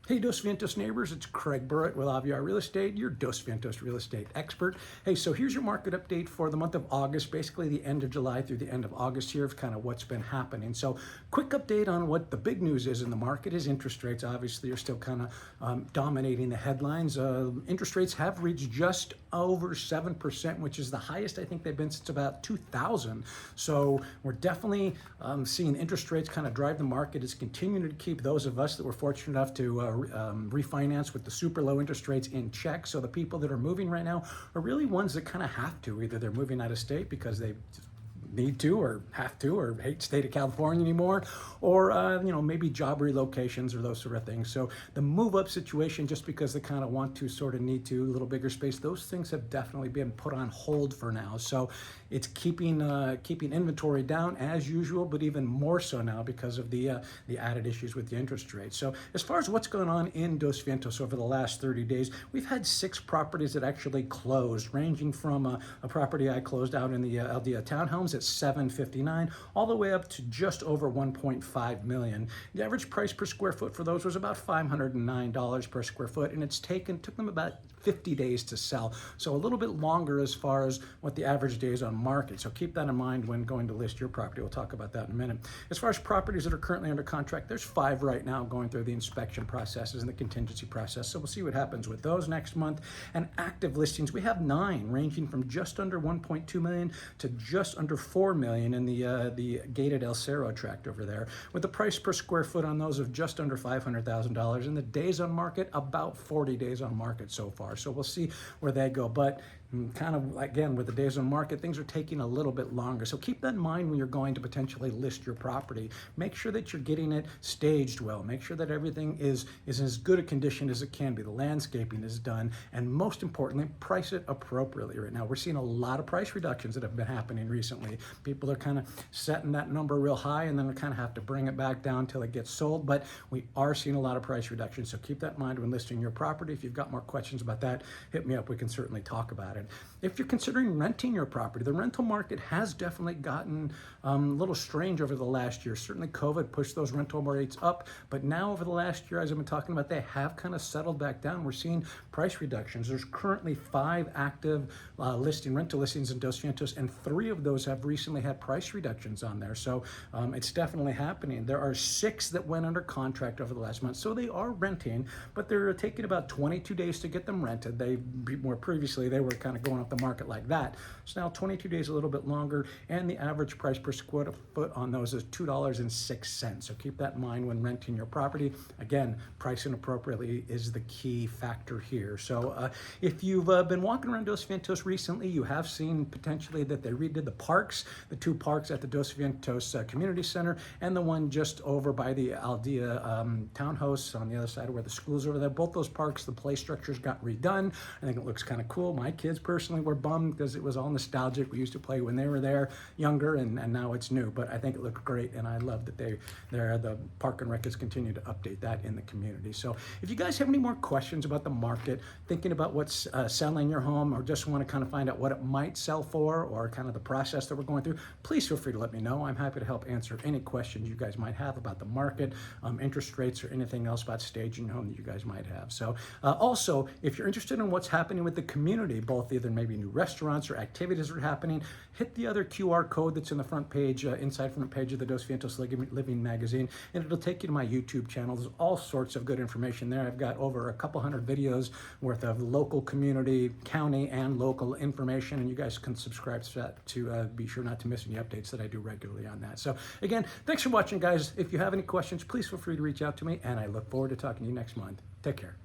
Hey Dos Vientos neighbors, it's Craig Burrett with Aviar Real Estate, your Dos Vientos real estate expert. Hey, so here's your market update for the month of August, basically the end of July through the end of August here of kind of what's been happening. So quick update on what the big news is in the market is interest rates obviously are still kind of dominating the headlines. Interest rates have reached just over 7%, which is the highest I think they've been since about 2000. So we're definitely seeing interest rates kind of drive the market. It's continuing to keep those of us that were fortunate enough to refinance with the super low interest rates in check. So the people that are moving right now are really ones that kind of have to. Either they're moving out of state because they need to or have to or hate the state of California anymore, or maybe job relocations or those sort of things. So the move up situation, just because they kind of want to, sort of need to, a little bigger space, those things have definitely been put on hold for now. So it's keeping inventory down as usual, but even more so now because of the added issues with the interest rate. So as far as what's going on in Dos Vientos over the last 30 days, we've had 6 properties that actually closed, ranging from a property I closed out in the Aldea townhomes at $759 all the way up to just over $1.5 million. The average price per square foot for those was about $509 per square foot, and took them about 50 days to sell. So a little bit longer as far as what the average days on market. So keep that in mind when going to list your property. We'll talk about that in a minute. As far as properties that are currently under contract, there's 5 right now going through the inspection processes and the contingency process. So we'll see what happens with those next month. And active listings, we have 9, ranging from just under 1.2 million to just under 4 million in the gated El Cerro tract over there, with the price per square foot on those of just under $500,000, and the days on market about 40 days on market so far. So we'll see where they go, but kind of again with the days on market, things are taking a little bit longer. So keep that in mind when you're going to potentially list your property. Make sure that you're getting it staged well. Make sure that everything is in as good a condition as it can be. The landscaping is done, and most importantly, price it appropriately. Right now we're seeing a lot of price reductions that have been happening recently. People are kind of setting that number real high, and then we kind of have to bring it back down till it gets sold. But we are seeing a lot of price reductions, so keep that in mind when listing your property. If you've got more questions about that, hit me up. We can certainly talk about it. If you're considering renting your property, the rental market has definitely gotten a little strange over the last year. Certainly COVID pushed those rental rates up, but now over the last year, as I've been talking about, they have kind of settled back down. We're seeing price reductions. There's currently 5 active rental listings in Dos Vientos, and 3 of those have recently had price reductions on there. So it's definitely happening. There are 6 that went under contract over the last month. So they are renting, but they're taking about 22 days to get them rented. More previously, they were kind of going off the market like that. So now 22 days, a little bit longer, and the average price per square foot on those is $2.06. So keep that in mind when renting your property. Again, pricing appropriately is the key factor here. So if you've been walking around Dos Vientos recently, you have seen potentially that they redid the parks, the 2 parks at the Dos Vientos Community Center, and the one just over by the Aldea townhouse on the other side where the school's over there. Both those parks, the play structures got redone. I think it looks kind of cool. My kids personally were bummed because it was all nostalgic. We used to play when they were there younger, and now it's new, but I think it looked great, and I love that the Park and Rec has continued to update that in the community. So if you guys have any more questions about the market, thinking about what's selling your home, or just want to kind of find out what it might sell for, or kind of the process that we're going through, please feel free to let me know. I'm happy to help answer any questions you guys might have about the market, interest rates, or anything else about staging your home that you guys might have. So also, if you're interested in what's happening with the community, both either maybe new restaurants or activities that are happening, hit the other QR code that's in the front page, inside front page of the Dos Vientos Living magazine, and it'll take you to my YouTube channel. There's all sorts of good information there. I've got over a couple hundred videos worth of local, community, county, and local information, and you guys can subscribe to that to be sure not to miss any updates that I do regularly on that. So again, thanks for watching, guys. If you have any questions, please feel free to reach out to me, and I look forward to talking to you next month. Take care.